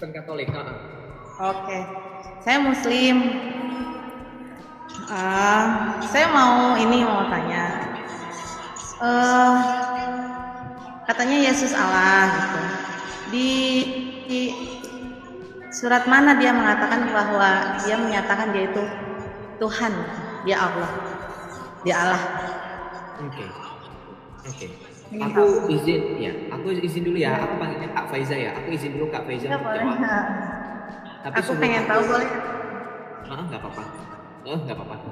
Kristen Katolik. Oke, saya Muslim. Saya mau tanya. Katanya Yesus Allah gitu. Di surat mana dia mengatakan bahwa dia menyatakan dia itu Tuhan, dia Allah, dia Allah. Oke. Aku izin dulu ya. Aku panggilnya Kak Faiza ya. Aku izin dulu Kak Faiza untuk jawab. Tapi aku pengen tahu boleh? Nggak apa-apa.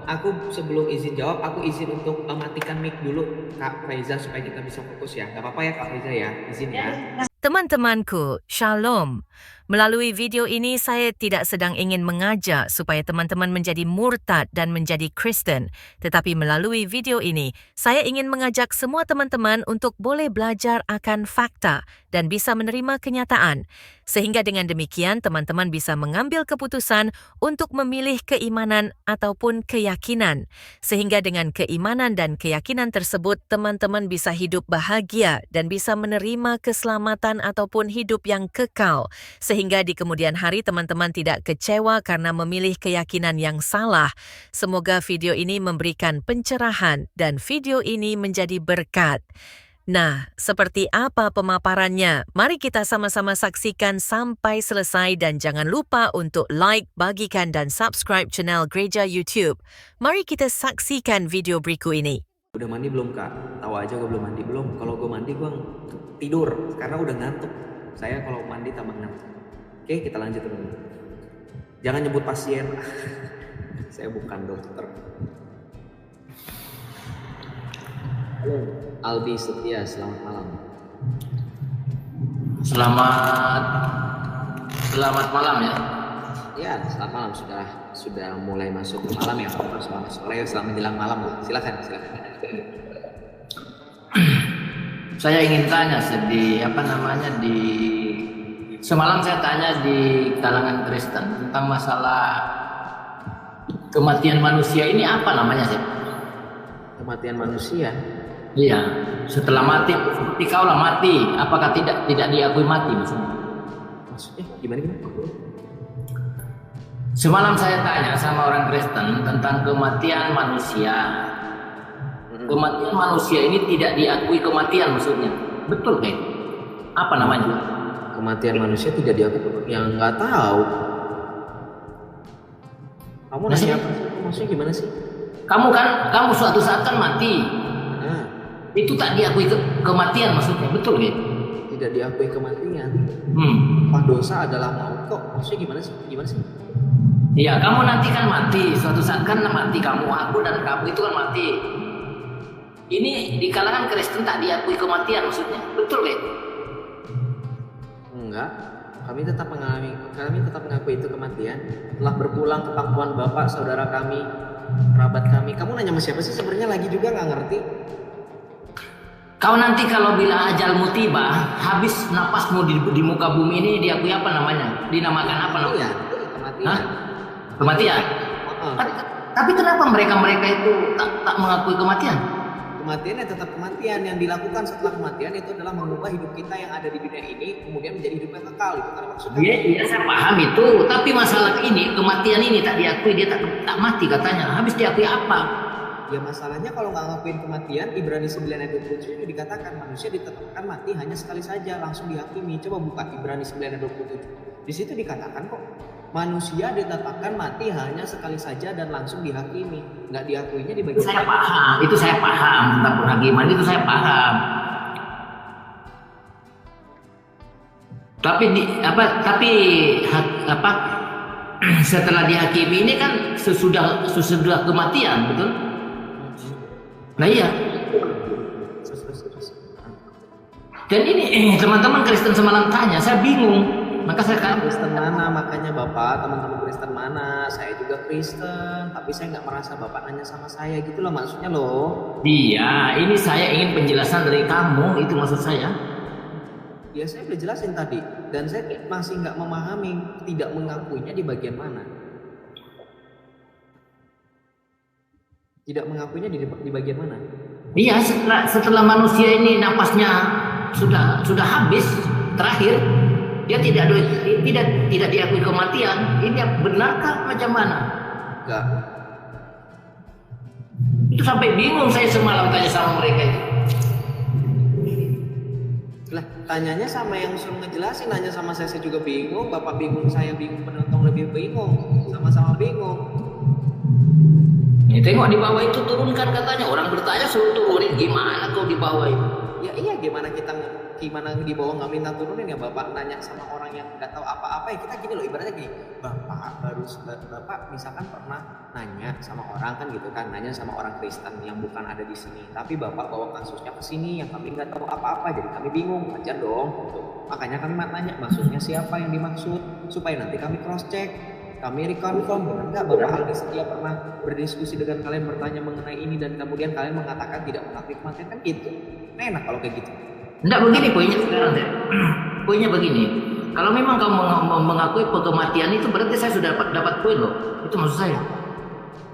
Aku sebelum izin jawab, aku izin untuk matikan mic dulu Kak Faiza supaya kita bisa fokus ya. Nggak apa-apa ya Kak Faiza ya, izin ya. Teman-temanku, Shalom. Melalui video ini saya tidak sedang ingin mengajak supaya teman-teman menjadi murtad dan menjadi Kristen. Tetapi melalui video ini, saya ingin mengajak semua teman-teman untuk boleh belajar akan fakta dan bisa menerima kenyataan. Sehingga dengan demikian teman-teman bisa mengambil keputusan untuk memilih keimanan ataupun keyakinan. Sehingga dengan keimanan dan keyakinan tersebut, teman-teman bisa hidup bahagia dan bisa menerima keselamatan ataupun hidup yang kekal. Sehingga di kemudian hari teman-teman tidak kecewa karena memilih keyakinan yang salah. Semoga video ini memberikan pencerahan dan video ini menjadi berkat. Nah, seperti apa pemaparannya? Mari kita sama-sama saksikan sampai selesai dan jangan lupa untuk like, bagikan dan subscribe channel Gereja YouTube. Mari kita saksikan video berikut ini. Udah mandi belum Kak? Tahu aja gue belum mandi belum. Kalau gue mandi gue tidur karena udah ngantuk. Saya kalau mandi tambah ngantuk. Oke, kita lanjut dulu. Jangan nyebut pasien. Saya bukan dokter. Halo, Aldi Setia, selamat malam. Selamat malam ya. Ya, selamat malam. Sudah mulai masuk ke malam ya. Selamat sore, selamat menjelang malam. Silakan. Saya ingin tanya semalam saya tanya di kalangan Kristen tentang masalah kematian manusia ini apa namanya sih? Kematian manusia. Iya, setelah mati, seperti kaulah mati, apakah tidak diakui mati maksudnya? Maksudnya gimana? Semalam saya tanya sama orang Kristen tentang kematian manusia. Kematian manusia ini tidak diakui kematian maksudnya. Betul kan? Apa namanya? Kematian manusia tidak diakui, yang nggak tahu. Kamu nanya apa sih? Maksudnya gimana sih? Kamu suatu saat kan mati. Itu tak diakui kematian maksudnya, betul kan? Tidak diakui kematian. Dosa adalah maut kok. Maksudnya gimana sih? Iya, kamu nanti kan mati. Suatu saat kan mati kamu, aku dan kamu itu kan mati. Ini di kalangan Kristen tak diakui kematian maksudnya, betul kan? Enggak. Kami tetap mengakui itu kematian. Telah berpulang ke pangkuan bapak, saudara kami, kerabat kami. Kamu nanya sama siapa sih sebenarnya? Lagi juga nggak ngerti. Kau nanti kalau bila ajalmu tiba, habis napasmu di muka bumi ini diakui apa namanya? Dinamakan apa namanya? Kematian. Kematian. Tapi kenapa mereka itu tak mengakui kematian? Kematian tetap kematian. Yang dilakukan setelah kematian itu adalah mengubah hidup kita yang ada di dunia ini kemudian menjadi hidup yang kekal. Itu kan maksudnya. Iya, saya paham itu. Tapi masalah ini, kematian ini tak diakui, dia tak mati katanya. Habis diakui apa? Ya masalahnya kalau nggak ngakuin kematian, Ibrani 9 ayat 27 itu dikatakan manusia ditetapkan mati hanya sekali saja, langsung dihakimi. Coba buka Ibrani 9 ayat 27. Di situ dikatakan kok manusia ditetapkan mati hanya sekali saja dan langsung dihakimi. Nggak diakuinya di bagian itu saya paham tentang penghakiman itu saya paham. Setelah dihakimi ini kan sesudah kematian, betul? Nah iya. Dan ini teman-teman Kristen semalam tanya, saya bingung. Maka saya Kristen mana? Makanya Bapak, teman-teman Kristen mana? Saya juga Kristen, tapi saya nggak merasa Bapak nanya sama saya gitu loh maksudnya loh. Iya, ini saya ingin penjelasan dari kamu, itu maksud saya. Ya saya udah jelasin tadi, dan saya masih nggak memahami, tidak mengakuinya di bagian mana. Tidak mengakuinya di bagian mana? Iya, setelah manusia ini napasnya sudah habis terakhir, Dia tidak diakui kematian. Ini benarkah macam mana? Enggak. Itu sampai bingung saya semalam tanya sama mereka itu. Lah, tanyanya sama yang suruh ngejelasin, nanya sama saya juga bingung, Bapak bingung, saya bingung, penonton lebih bingung, sama-sama bingung. Ini tengok di bawah itu turunkan katanya. Orang bertanya suruh turunin, gimana kau di bawah itu? Ya iya, gimana di bawah nggak minta turunin ya, Bapak nanya sama orang yang nggak tahu apa-apa ya. Kita gini loh, ibaratnya gini, Bapak misalkan pernah nanya sama orang kan gitu kan, nanya sama orang Kristen yang bukan ada di sini, tapi Bapak bawa kasusnya ke sini yang kami nggak tahu apa-apa, jadi kami bingung, wajar dong gitu. Makanya kami nanya maksudnya siapa yang dimaksud, supaya nanti kami cross check, kami reconfirm. Benar nggak Bapak Aldi Setia pernah berdiskusi dengan kalian, bertanya mengenai ini, dan kemudian kalian mengatakan tidak mengakui kematian, kan gitu. Enak kalau kayak gitu. Enggak begini poinnya sekarang deh. Poinnya begini. Kalau memang kamu mengakui kematian itu berarti saya sudah dapat poin loh. Itu maksud saya.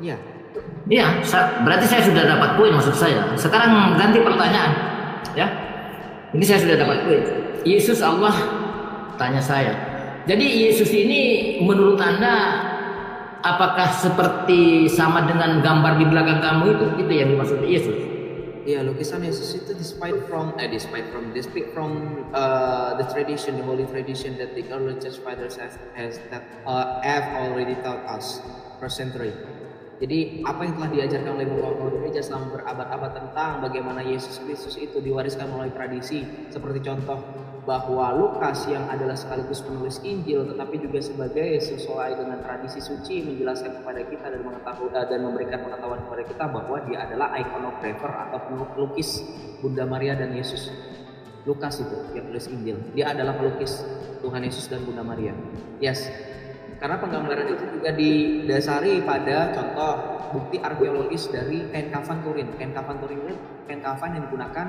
Iya. Iya, berarti saya sudah dapat poin maksud saya. Sekarang ganti pertanyaan. Ya. Ini saya sudah dapat poin. Yesus Allah, tanya saya. Jadi Yesus ini menurut Anda apakah seperti sama dengan gambar di belakang kamu itu? Itu yang dimaksud Yesus. Ya, lukisan Yesus itu despite from the tradition, the holy tradition that the early church fathers have already taught us for century. Jadi apa yang telah diajarkan oleh Bapak Gereja selama berabad-abad tentang bagaimana Yesus Kristus itu diwariskan melalui tradisi, seperti contoh bahwa Lukas yang adalah sekaligus penulis Injil tetapi juga sebagai sesuai dengan tradisi suci menjelaskan kepada kita dan mengetahui dan memberikan pengetahuan kepada kita bahwa dia adalah iconographer atau pelukis Bunda Maria dan Yesus. Lukas itu yang tulis Injil, dia adalah pelukis Tuhan Yesus dan Bunda Maria. Yes. Karena penggambaran itu juga didasari pada contoh bukti arkeologis dari kain kafan Turin. Kain kafan Turin itu kain kafan yang digunakan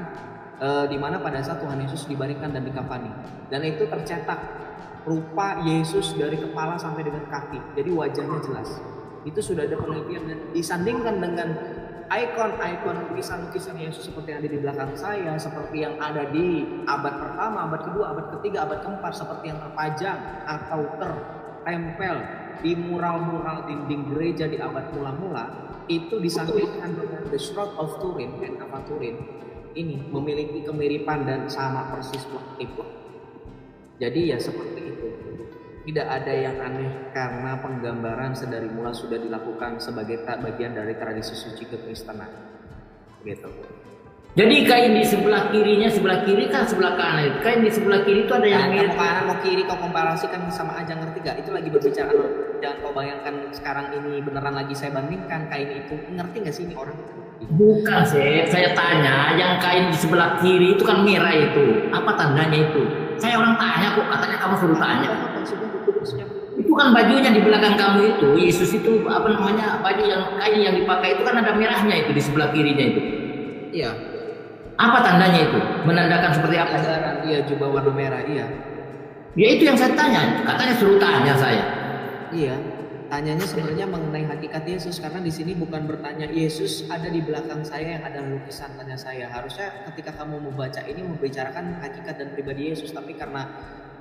di mana pada saat Tuhan Yesus dibaringkan dan dikafani. Dan itu tercetak rupa Yesus dari kepala sampai dengan kaki. Jadi wajahnya jelas. Itu sudah ada penelitian dan disandingkan dengan ikon-ikon lukisan-lukisan Yesus seperti yang ada di belakang saya, seperti yang ada di abad pertama, abad kedua, abad ketiga, abad keempat, seperti yang terpajang atau tertempel di mural-mural dinding gereja di abad mula-mula, itu disandingkan dengan The Shroud of Turin, kain kafan Turin ini memiliki kemiripan dan sama persis itu. Jadi ya seperti itu. Tidak ada yang aneh karena penggambaran sedari mula sudah dilakukan sebagai bagian dari tradisi suci kekristenan. Gitu. Jadi kain di sebelah kirinya, sebelah kiri kan sebelah kanan. Kain di sebelah kiri itu ada yang mirip. Mau kanan mau kiri kau komparasikan sama aja, ngerti gak? Itu lagi berbicara. Jangan kau bayangkan sekarang ini beneran lagi saya bandingkan kain itu. Ngerti gak sih ini orang? Bukan saya tanya, yang kain di sebelah kiri itu kan merah itu. Apa tandanya itu? Saya orang tanya kok, katanya kamu suruh tanya. Itu kan bajunya di belakang kamu itu. Yesus itu apa namanya, baju yang kain yang dipakai itu kan ada merahnya itu di sebelah kirinya itu. Iya. Apa tandanya itu? Menandakan seperti apa? Iya, jubah warna merah, iya. Ya itu yang saya tanya, katanya suruh tanya saya. Iya, tanyanya sebenarnya mengenai hakikat Yesus, karena di sini bukan bertanya Yesus ada di belakang saya yang ada lukisan, tanya saya. Harusnya ketika kamu membaca ini membicarakan hakikat dan pribadi Yesus, tapi karena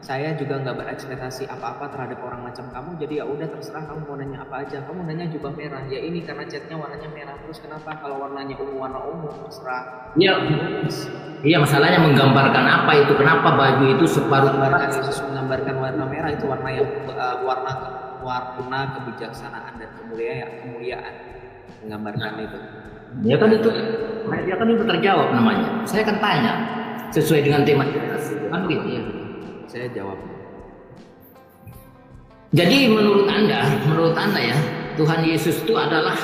saya juga nggak berekspektasi apa-apa terhadap orang macam kamu, jadi ya udah terserah kamu mau nanya apa aja. Kamu nanya jubah merah, ya ini karena catnya warnanya merah. Terus kenapa kalau warnanya ungu, warna ungu, terserah. Iya, masalahnya menggambarkan apa itu? Kenapa baju itu separuh menggambarkan Yesus menggambarkan warna merah itu warna yang warna kebijaksanaan dan kemuliaan menggambarkan itu. Ya kan itu terjawab namanya. Saya kan tanya sesuai dengan tema kita. Kan gitu ya. Saya jawab. Jadi menurut anda ya, Tuhan Yesus itu adalah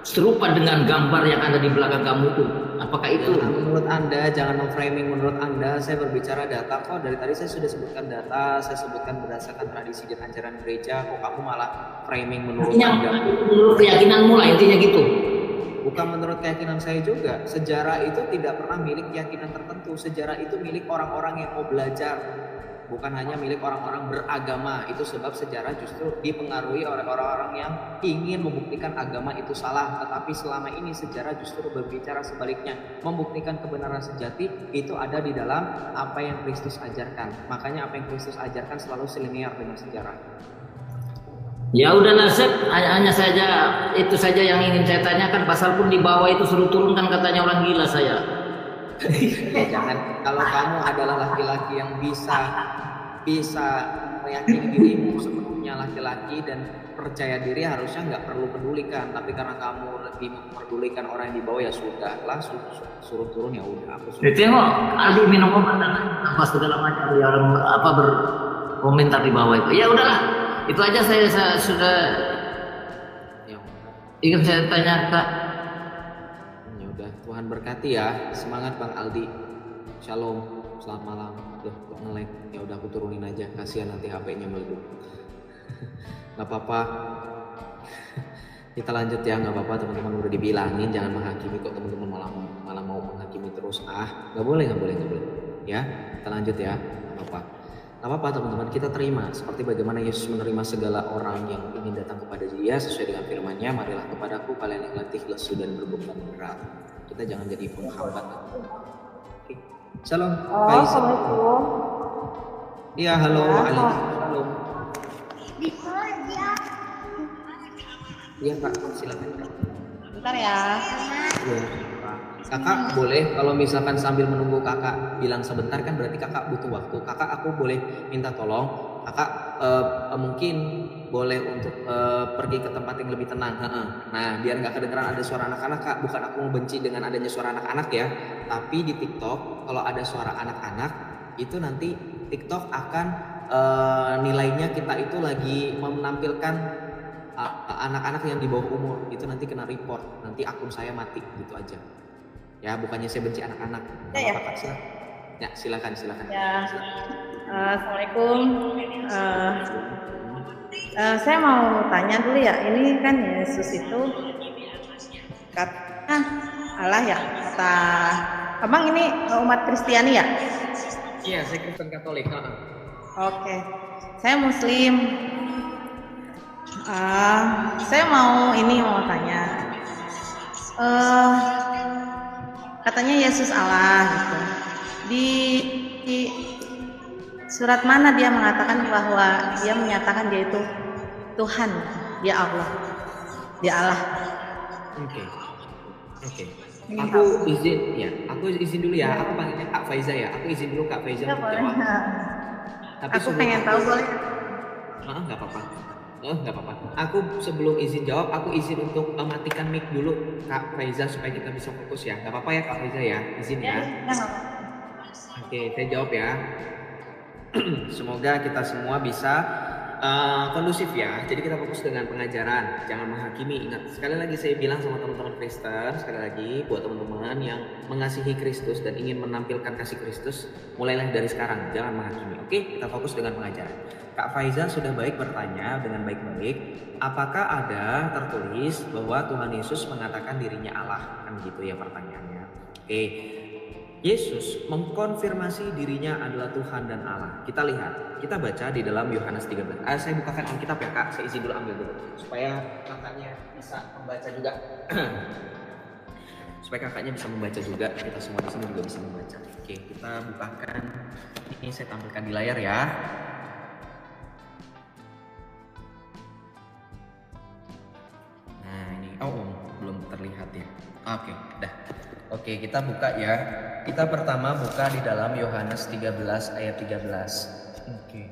serupa dengan gambar yang ada di belakang kamu itu. Apakah itu? Menurut Anda, jangan memframing menurut Anda. Saya berbicara data kok. Dari tadi saya sudah sebutkan data, saya sebutkan berdasarkan tradisi dan ajaran gereja. Kok kamu malah framing menurut Anda? Menurut keyakinanmu lah intinya gitu. Bukan menurut keyakinan saya juga. Sejarah itu tidak pernah milik keyakinan tertentu. Sejarah itu milik orang-orang yang mau belajar bukan hanya milik orang-orang beragama. Itu sebab sejarah justru dipengaruhi oleh orang-orang yang ingin membuktikan agama itu salah, tetapi selama ini sejarah justru berbicara sebaliknya, membuktikan kebenaran sejati itu ada di dalam apa yang Kristus ajarkan. Makanya apa yang Kristus ajarkan selalu selinier dengan sejarah. Ya udahlah Seth, hanya saja itu saja yang ingin saya tanyakan. Pasal pun di bawah itu suruh turunkan, katanya orang gila saya. Jangan, kalau kamu adalah laki-laki yang bisa meyakini dirimu sepenuhnya laki-laki dan percaya diri, harusnya nggak perlu pedulikan. Tapi karena kamu lebih memperdulikan orang yang di bawah, ya sudah lah, suruh turun, ya udah aku suruh. Tengok Aldi minum obat dan apa segala macam, ya orang apa berkomentar di bawah itu. Ya udahlah, itu aja saya sudah ingin saya tanyakan. Ya udah, Tuhan berkati ya. Semangat Bang Aldi. Shalom. Selamat malam. Loh, kok nge-lag? Ya udah aku turunin aja. Kasihan nanti HP-nya meledup. Gak apa-apa. Kita lanjut ya, nggak apa-apa teman-teman, udah dibilangin jangan menghakimi, kok teman-teman malah mau menghakimi terus. Nggak boleh. Ya, kita lanjut ya. Nggak apa-apa teman-teman, kita terima seperti bagaimana Yesus menerima segala orang yang ingin datang kepada Dia sesuai dengan firman-Nya. Marilah kepadaku kalian yang letih, lesu dan berbeban berat. Kita jangan jadi penghambat. Oke. Shalom. Assalamualaikum. Iya, halo. Ya, Shalom. Iya Pak, silakan. bentar ya. Iya. Kakak boleh kalau misalkan sambil menunggu kakak bilang sebentar, kan berarti kakak butuh waktu. Kakak, aku boleh minta tolong kakak mungkin boleh untuk pergi ke tempat yang lebih tenang. Nah, biar nggak kedengeran ada suara anak-anak, Kak. Bukan aku membenci dengan adanya suara anak-anak ya, tapi di TikTok kalau ada suara anak-anak itu nanti TikTok akan nilainya kita itu lagi menampilkan anak-anak yang di bawah umur, itu nanti kena report, nanti akun saya mati gitu aja. Ya, bukannya saya benci anak-anak. Ya. Ya, silakan. Ya. Assalamualaikum. Saya mau tanya dulu ya. Ini kan Yesus itu katanya Allah ya. Kata Abang ini umat Kristiani ya? Iya, saya Kristen Katolik. Oke. Saya Muslim. Saya mau tanya. Katanya Yesus Allah gitu. Di surat mana dia mengatakan bahwa dia menyatakan dia itu Tuhan, dia Allah. Oke. Aku izin dulu ya. Aku panggilnya Kak Faiza ya. Aku izin dulu Kak Faiza untuk jawab. Tapi aku pengen tahu boleh? Nggak apa-apa. Aku sebelum izin jawab, aku izin untuk matikan mic dulu Kak Faiza supaya kita bisa fokus ya. Nggak apa-apa ya Kak Faiza ya, izin ya. Oke, saya jawab ya. Semoga kita semua bisa kondusif ya. Jadi kita fokus dengan pengajaran, jangan menghakimi. Ingat, sekali lagi saya bilang sama teman-teman Kristen, sekali lagi buat teman-teman yang mengasihi Kristus dan ingin menampilkan kasih Kristus, mulailah dari sekarang, jangan menghakimi. Oke, kita fokus dengan pengajaran. Kak Faiza sudah baik bertanya dengan baik-baik, apakah ada tertulis bahwa Tuhan Yesus mengatakan dirinya Allah? Kan gitu ya pertanyaannya. Oke. Yesus mengkonfirmasi dirinya adalah Tuhan dan Allah. Kita lihat, kita baca di dalam Yohanes 13. Saya bukakan Alkitab ya Kak, saya izin dulu ambil dulu supaya kakaknya bisa membaca juga. Supaya kakaknya bisa membaca juga, kita semua di sini juga bisa membaca. Oke, kita bukakan. Ini saya tampilkan di layar ya. Nah, ini belum terlihat ya. Oke, dah. Oke, kita buka ya. Kita pertama buka di dalam Yohanes 13 ayat 13. Oke.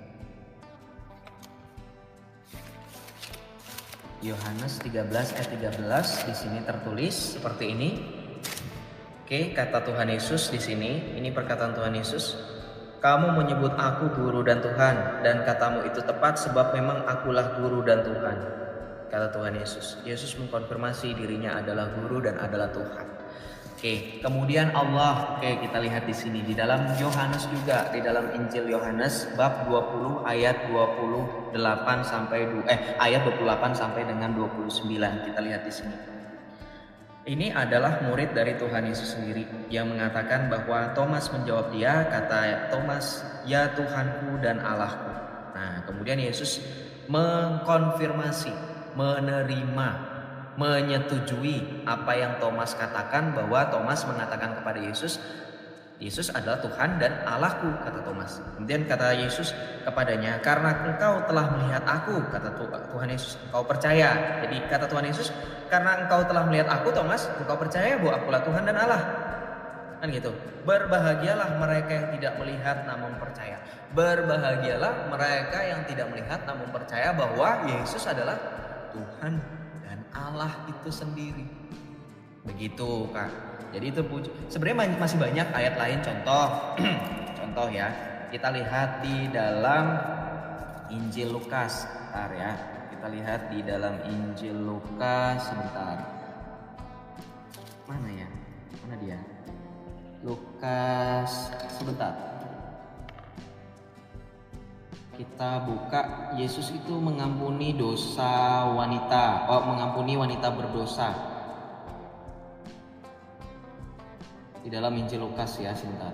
Yohanes 13 ayat 13 di sini tertulis seperti ini. Oke, kata Tuhan Yesus di sini. Ini perkataan Tuhan Yesus. Kamu menyebut aku guru dan Tuhan, dan katamu itu tepat sebab memang akulah guru dan Tuhan. Kata Tuhan Yesus. Yesus mengkonfirmasi dirinya adalah guru dan adalah Tuhan. Oke, kemudian Allah. Oke, kita lihat di sini di dalam Yohanes juga, di dalam Injil Yohanes bab 20 ayat 28 sampai ayat 28 sampai dengan 29. Kita lihat di sini. Ini adalah murid dari Tuhan Yesus sendiri yang mengatakan bahwa Thomas menjawab dia, kata Thomas, "Ya Tuhanku dan Allahku." Nah, kemudian Yesus mengkonfirmasi, menerima, menyetujui apa yang Thomas katakan, bahwa Thomas mengatakan kepada Yesus, "Yesus adalah Tuhan dan Allahku," kata Thomas. Kemudian kata Yesus kepadanya, "Karena engkau telah melihat aku," kata Tuhan Yesus, "engkau percaya." Jadi kata Tuhan Yesus, "Karena engkau telah melihat aku, Thomas, engkau percaya bahwa akulah Tuhan dan Allah." Kan gitu. Berbahagialah mereka yang tidak melihat namun percaya. Berbahagialah mereka yang tidak melihat namun percaya bahwa Yesus adalah Tuhan dan Allah itu sendiri. Begitu, Kak. Jadi itu sebenarnya masih banyak ayat lain, contoh contoh ya. Kita lihat di dalam Injil Lukas, sebentar ya. Kita lihat di dalam Injil Lukas sebentar. Mana ya? Mana dia? Lukas sebentar. Kita buka, Yesus itu mengampuni dosa wanita, mengampuni wanita berdosa. Di dalam Injil Lukas ya, sebentar.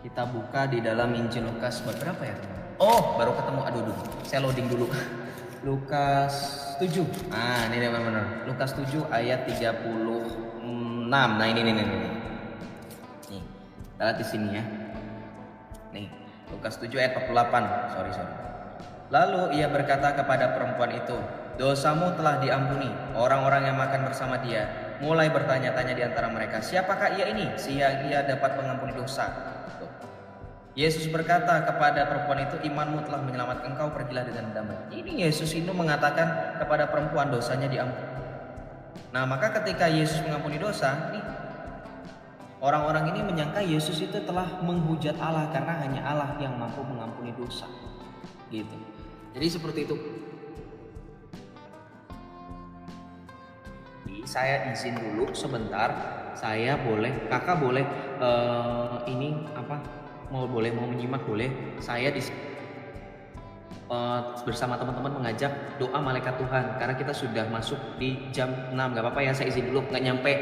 Kita buka di dalam Injil Lukas berapa ya? Oh, baru ketemu. Aduh, saya loading dulu. Lukas 7. Ah, ini benar. Lukas 7 ayat 36. Nah, ini. Nih. Kita lihat di sini ya. Nih, Lukas 7 ayat 48. Sorry. Lalu ia berkata kepada perempuan itu, "Dosamu telah diampuni." Orang-orang yang makan bersama dia mulai bertanya-tanya di antara mereka, "Siapakah ia ini sehingga ia dapat mengampuni dosa?" Yesus berkata kepada perempuan itu, "Imanmu telah menyelamatkan engkau, pergilah dengan damai." Ini Yesus itu mengatakan kepada perempuan dosanya diampuni. Nah, maka ketika Yesus mengampuni dosa, nih, orang-orang ini menyangka Yesus itu telah menghujat Allah karena hanya Allah yang mampu mengampuni dosa. Gitu. Jadi seperti itu. Saya izin dulu sebentar. Kakak boleh mau menyimak boleh. Saya bersama teman-teman mengajak doa malaikat Tuhan karena kita sudah masuk di jam 6. Gak apa-apa ya, saya izin dulu. Gak nyampe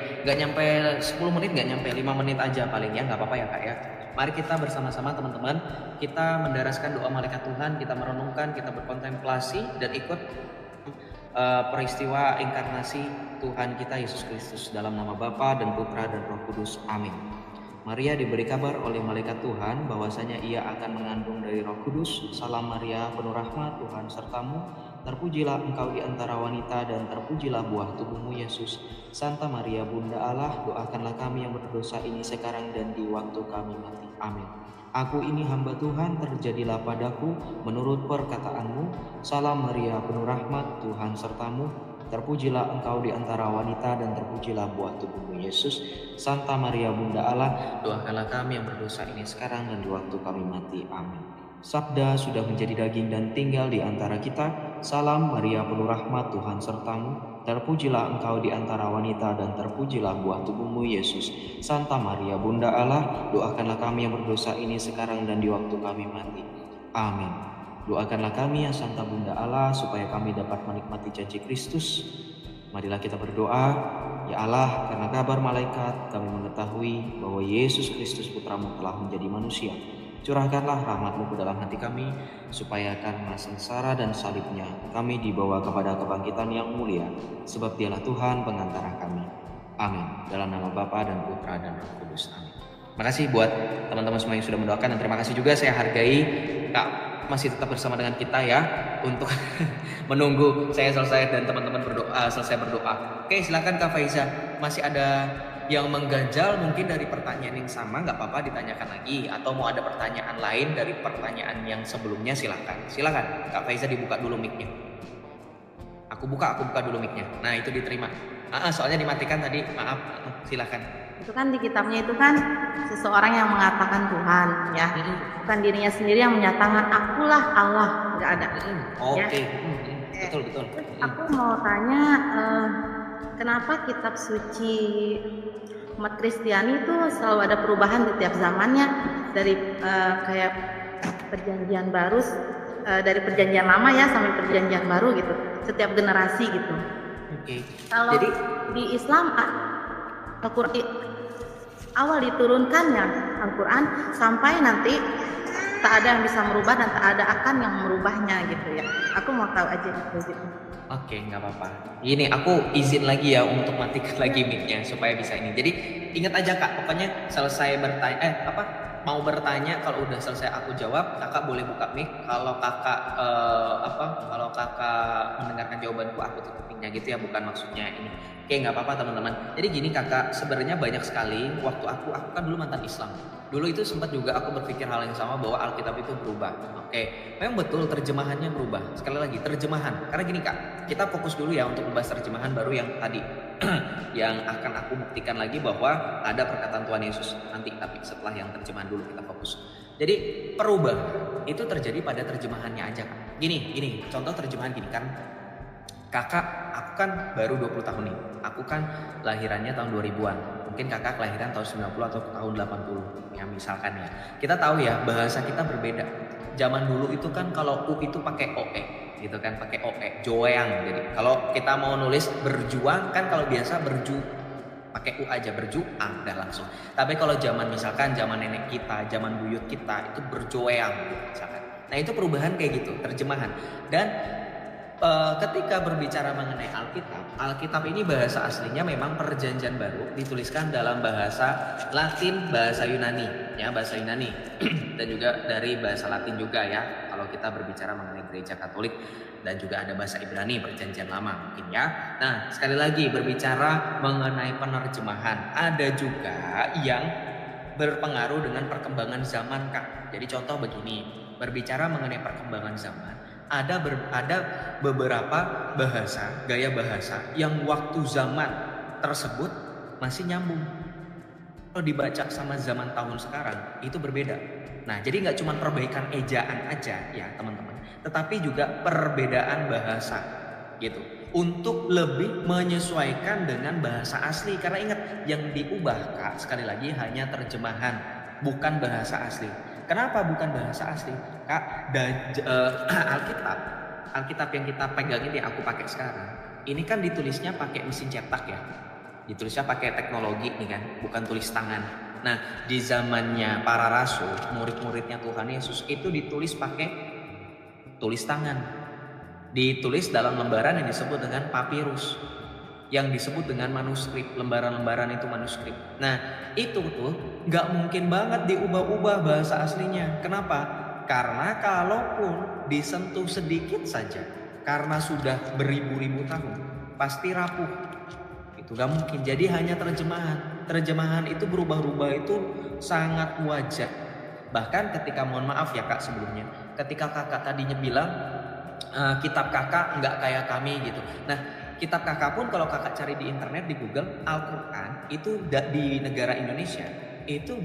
10 menit, gak nyampe 5 menit aja paling ya. Gak apa-apa ya Kak ya. Mari kita bersama-sama teman-teman, kita mendaraskan doa malaikat Tuhan, kita merenungkan, kita berkontemplasi dan ikut peristiwa inkarnasi Tuhan kita Yesus Kristus. Dalam nama Bapa dan Putra dan Roh Kudus. Amin. Maria diberi kabar oleh malaikat Tuhan bahwasanya ia akan mengandung dari Roh Kudus. Salam Maria, penuh rahmat, Tuhan sertamu. Terpujilah engkau di antara wanita dan terpujilah buah tubuhmu Yesus. Santa Maria Bunda Allah, doakanlah kami yang berdosa ini sekarang dan di waktu kami mati. Amin. Aku ini hamba Tuhan, terjadilah padaku menurut perkataanmu. Salam Maria, penuh rahmat, Tuhan sertamu. Terpujilah engkau di antara wanita dan terpujilah buah tubuhmu Yesus. Santa Maria Bunda Allah, doakanlah kami yang berdosa ini sekarang dan di waktu kami mati. Amin. Sabda sudah menjadi daging dan tinggal di antara kita. Salam Maria, penuh rahmat, Tuhan sertamu. Terpujilah engkau di antara wanita dan terpujilah buah tubuhmu Yesus. Santa Maria Bunda Allah, doakanlah kami yang berdosa ini sekarang dan di waktu kami mati. Amin. Doakanlah kami ya Santa Bunda Allah supaya kami dapat menikmati janji Kristus. Marilah kita berdoa. Ya Allah, karena kabar malaikat kami mengetahui bahwa Yesus Kristus Putramu telah menjadi manusia. Curahkanlah rahmat-Mu ke dalam hati kami, supaya karena sengsara dan salibnya kami dibawa kepada kebangkitan yang mulia, sebab Dialah Tuhan pengantara kami. Amin. Dalam nama Bapa dan Putra dan Roh Kudus. Amin. Terima kasih buat teman-teman semua yang sudah mendoakan, dan terima kasih juga saya hargai Kak masih tetap bersama dengan kita ya untuk menunggu saya selesai dan teman-teman selesai berdoa. Oke, silakan Kak Faiza. Masih ada yang mengganjal mungkin dari pertanyaan yang sama, nggak apa-apa ditanyakan lagi, atau mau ada pertanyaan lain dari pertanyaan yang sebelumnya, silakan Kak Faiza, dibuka dulu mic-nya. Aku buka dulu mic-nya. Nah, itu diterima. Soalnya dimatikan tadi, maaf. Silakan. Itu kan di kitabnya itu kan seseorang yang mengatakan Tuhan ya, bukan dirinya sendiri yang menyatakan akulah Allah, nggak ada. Oke. Ya. Betul. Aku mau tanya, kenapa kitab suci umat Kristiani itu selalu ada perubahan di tiap zamannya, dari kayak perjanjian baru dari perjanjian lama ya sampai perjanjian baru gitu, setiap generasi gitu. Oke. Kalau Jadi di Islam Al-Quran awal diturunkannya Al-Quran sampai nanti tak ada yang bisa merubah dan tak ada akan yang merubahnya gitu ya. Aku mau tahu aja gitu. Oke, nggak apa-apa. Ini aku izin lagi ya untuk matikan lagi mic-nya supaya bisa ini. Jadi ingat aja Kak, pokoknya selesai bertanya, mau bertanya, kalau udah selesai aku jawab, Kakak boleh buka mic. Kalau Kakak kalau Kakak mendengarkan jawabanku, aku tutup mic-nya gitu ya, bukan maksudnya ini. Oke, nggak apa-apa teman-teman. Jadi gini Kakak, sebenarnya banyak sekali waktu aku kan dulu mantan Islam. Dulu itu sempat juga aku berpikir hal yang sama bahwa Alkitab itu berubah. Oke, memang betul terjemahannya berubah. Sekali lagi terjemahan. Karena gini Kak, kita fokus dulu ya untuk membahas terjemahan baru yang tadi yang akan aku buktikan lagi bahwa ada perkataan Tuhan Yesus nanti, tapi setelah yang terjemahan dulu kita fokus. Jadi perubahan itu terjadi pada terjemahannya aja Kak. Gini, contoh terjemahan gini kan. Kakak, aku kan baru 20 tahun nih. Aku kan lahirannya tahun 2000-an. Mungkin kakak kelahiran tahun 90 atau tahun 80. Ya misalkan ya. Kita tahu ya bahasa kita berbeda. Zaman dulu itu kan kalau U itu pakai OE gitu kan, pakai OE, joeang. Jadi kalau kita mau nulis berjuang kan kalau biasa pakai U aja, berjuang udah langsung. Tapi kalau zaman misalkan zaman nenek kita, zaman buyut kita itu berjoeang gitu misalkan. Nah, itu perubahan kayak gitu, terjemahan. Dan ketika berbicara mengenai Alkitab ini bahasa aslinya memang perjanjian baru dituliskan dalam bahasa Latin, bahasa Yunani ya, bahasa Yunani dan juga dari bahasa Latin juga ya kalau kita berbicara mengenai gereja Katolik, dan juga ada bahasa Ibrani perjanjian lama mungkin ya. Nah, sekali lagi berbicara mengenai penerjemahan, ada juga yang berpengaruh dengan perkembangan zaman Kak. Jadi contoh begini, berbicara mengenai perkembangan zaman, ada beberapa bahasa, gaya bahasa yang waktu zaman tersebut masih nyambung. Kalau dibaca sama zaman tahun sekarang itu berbeda. Nah, jadi nggak cuma perbaikan ejaan aja ya teman-teman, tetapi juga perbedaan bahasa gitu untuk lebih menyesuaikan dengan bahasa asli. Karena ingat, yang diubah Kak sekali lagi hanya terjemahan, bukan bahasa asli. Kenapa bukan bahasa asli? Kak, Alkitab yang kita pegang ini, aku pakai sekarang, ini kan ditulisnya pakai mesin cetak ya. Ditulisnya pakai teknologi nih kan, bukan tulis tangan. Nah, di zamannya para rasul, murid-muridnya Tuhan Yesus itu ditulis pakai tulis tangan. Ditulis dalam lembaran yang disebut dengan papirus, yang disebut dengan manuskrip, lembaran-lembaran itu manuskrip. Nah, itu tuh nggak mungkin banget diubah-ubah bahasa aslinya. Kenapa? Karena kalaupun disentuh sedikit saja, karena sudah beribu-ribu tahun, pasti rapuh. Itu nggak mungkin. Jadi hanya terjemahan. Terjemahan itu berubah-ubah itu sangat wajar. Bahkan ketika, mohon maaf ya Kak sebelumnya, ketika kakak tadinya bilang kitab kakak nggak kayak kami gitu. Nah, kitab kakak pun kalau kakak cari di internet, di Google, Al-Quran itu di negara Indonesia itu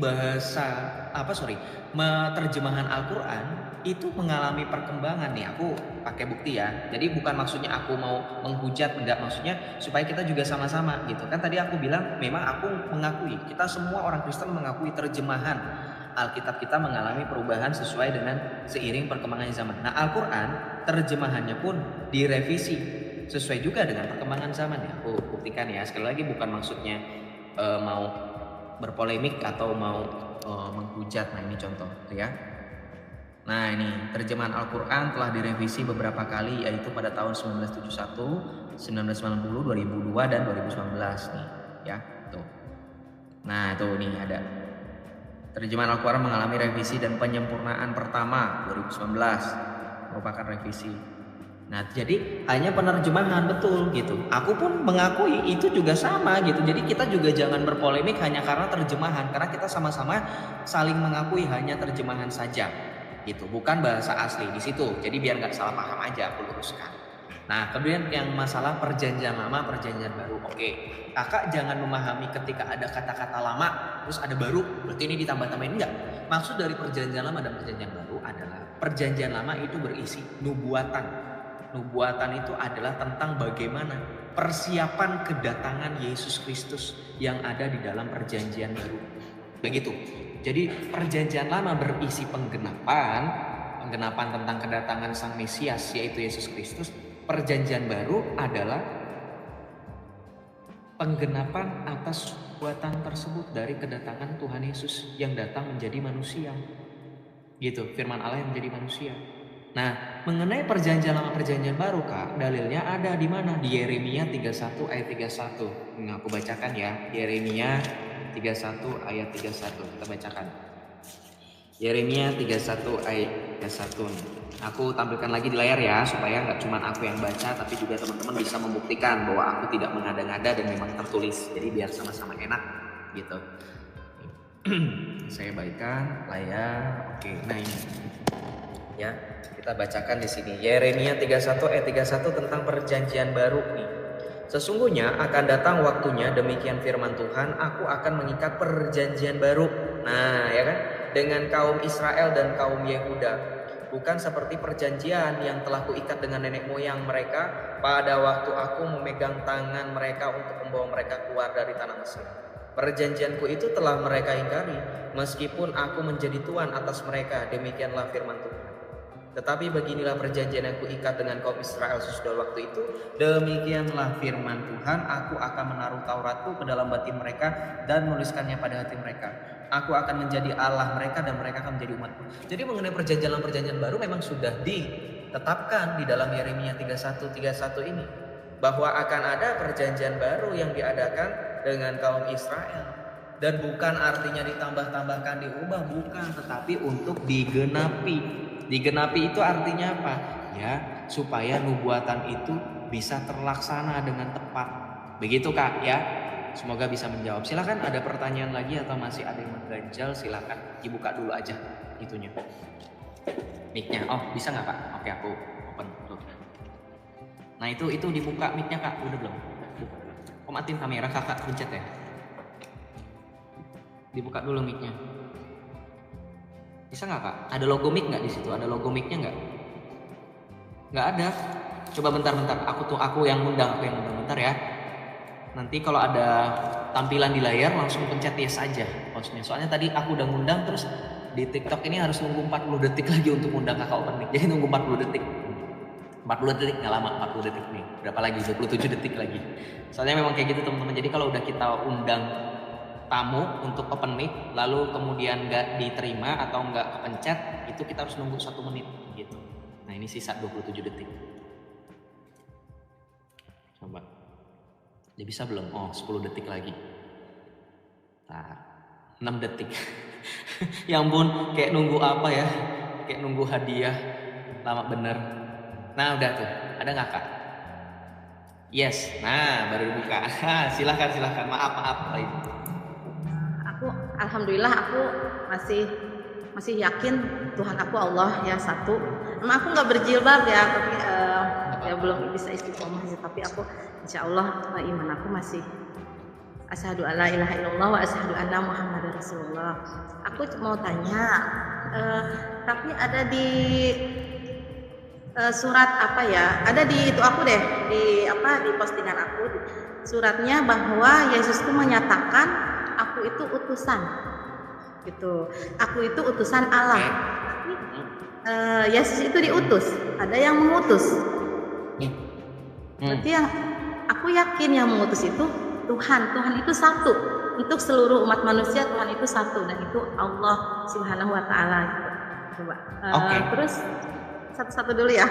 terjemahan Al-Quran itu mengalami perkembangan nih. Aku pakai bukti ya. Jadi bukan maksudnya aku mau menghujat, enggak, maksudnya supaya kita juga sama-sama gitu kan. Tadi aku bilang memang aku mengakui, kita semua orang Kristen mengakui terjemahan Alkitab kita mengalami perubahan sesuai dengan seiring perkembangan zaman. Nah, Al-Quran terjemahannya pun direvisi sesuai juga dengan perkembangan zaman ya. Aku buktikan ya, sekali lagi bukan maksudnya mau berpolemik atau mau menghujat. Nah, ini contoh gitu ya. Nah, ini terjemahan Al-Quran telah direvisi beberapa kali, yaitu pada tahun 1971, 1990, 2002 dan 2019 nih ya. Tuh. Nah, tuh nih ada terjemahan Al-Quran mengalami revisi dan penyempurnaan pertama 2019 merupakan revisi. Nah, jadi hanya penerjemahan, betul gitu. Aku pun mengakui itu juga sama gitu. Jadi kita juga jangan berpolemik hanya karena terjemahan, karena kita sama-sama saling mengakui hanya terjemahan saja gitu, bukan bahasa asli di situ. Jadi biar nggak salah paham aja aku luruskan. Nah, kemudian yang masalah perjanjian lama, perjanjian baru. Oke, kakak jangan memahami ketika ada kata-kata lama terus ada baru berarti ini ditambah-tambahin, enggak. Maksud dari perjanjian lama dan perjanjian baru adalah perjanjian lama itu berisi nubuatan. Nubuatan itu adalah tentang bagaimana persiapan kedatangan Yesus Kristus yang ada di dalam perjanjian baru. Begitu. Jadi perjanjian lama berisi penggenapan, penggenapan tentang kedatangan Sang Mesias yaitu Yesus Kristus, perjanjian baru adalah penggenapan atas buatan tersebut dari kedatangan Tuhan Yesus yang datang menjadi manusia. Gitu, firman Allah yang menjadi manusia. Nah, mengenai perjanjian lama perjanjian baru, Kak, dalilnya ada di mana? Di Yeremia 31 ayat 31. Nah, aku bacakan ya. Yeremia 31 ayat 31. Kita bacakan. Yeremia 31 ayat 31. Aku tampilkan lagi di layar ya, supaya nggak cuma aku yang baca, tapi juga teman-teman bisa membuktikan bahwa aku tidak mengada-ngada dan memang tertulis. Jadi biar sama-sama enak gitu. Saya baikkan layar. Oke, nah ini ya, kita bacakan di sini. Yeremia 31 ayat 31 tentang perjanjian baru nih. Sesungguhnya akan datang waktunya, demikian firman Tuhan, aku akan mengikat perjanjian baru. Nah, ya kan? Dengan kaum Israel dan kaum Yehuda. Bukan seperti perjanjian yang telah kuikat dengan nenek moyang mereka pada waktu aku memegang tangan mereka untuk membawa mereka keluar dari tanah Mesir. Perjanjianku itu telah mereka ingkari, meskipun aku menjadi tuan atas mereka, demikianlah firman Tuhan. Tetapi beginilah perjanjian yang kuikat dengan kaum Israel sesudah waktu itu, demikianlah firman Tuhan, aku akan menaruh Tauratku ke dalam batin mereka dan menuliskannya pada hati mereka. Aku akan menjadi Allah mereka dan mereka akan menjadi umatku. Jadi mengenai perjanjian baru memang sudah ditetapkan di dalam Yeremia 31 ini, bahwa akan ada perjanjian baru yang diadakan dengan kaum Israel, dan bukan artinya ditambah-tambahkan, diubah, bukan, tetapi untuk digenapi. Digenapi itu artinya apa? Ya, supaya nubuatan itu bisa terlaksana dengan tepat. Begitu Kak ya. Semoga bisa menjawab. Silakan, ada pertanyaan lagi atau masih ada yang mengganjal, silakan dibuka dulu aja itunya. Mic-nya. Oh, bisa nggak Kak? Oke, aku open tuh. Nah, itu dibuka mic-nya Kak. Udah belum? Kok matiin kamera Kakak pencet ya? Dibuka dulu mic-nya. Bisa nggak Kak? Ada logo mic nggak di situ? Ada logo mic-nya nggak? Nggak ada. Coba bentar. Aku yang undang bentar ya. Nanti kalau ada tampilan di layar langsung pencet yes aja hostnya. Soalnya tadi aku udah ngundang, terus di TikTok ini harus nunggu 40 detik lagi untuk ngundang Kakak open mic. Jadi nunggu 40 detik. 40 detik nggak lama, 40 detik nih. Berapa lagi? 27 detik lagi. Soalnya memang kayak gitu teman-teman. Jadi kalau udah kita undang tamu untuk open mic, lalu kemudian nggak diterima atau nggak kepencet, itu kita harus nunggu 1 menit gitu. Nah ini sisa 27 detik. Coba. Dia bisa belum? Oh, 10 detik lagi. Nah, 6 detik. Ya ampun, kayak nunggu apa ya? Kayak nunggu hadiah. Lama bener. Nah, udah tuh. Ada nggak Kak? Yes. Nah, baru dibuka. Silakan. Maaf. Alhamdulillah aku masih yakin Tuhan aku Allah ya satu. Emang aku nggak berjilbab ya, tapi ya belum bisa istiqomah ya, tapi aku insya Allah iman aku masih asyhadu alla ilaha illallah wa asyhadu anna muhammadar rasulullah. Aku mau tanya, tapi ada di surat apa ya? Ada di itu aku deh, di postingan aku suratnya bahwa Yesus itu menyatakan aku itu utusan, gitu. Aku itu utusan Allah. Tapi Yesus itu diutus, ada yang mengutus. Berarti yang aku yakin yang mengutus itu Tuhan itu satu. Untuk seluruh umat manusia Tuhan itu satu, dan itu Allah Subhanahu wa taala gitu. Coba. Terus satu-satu dulu ya.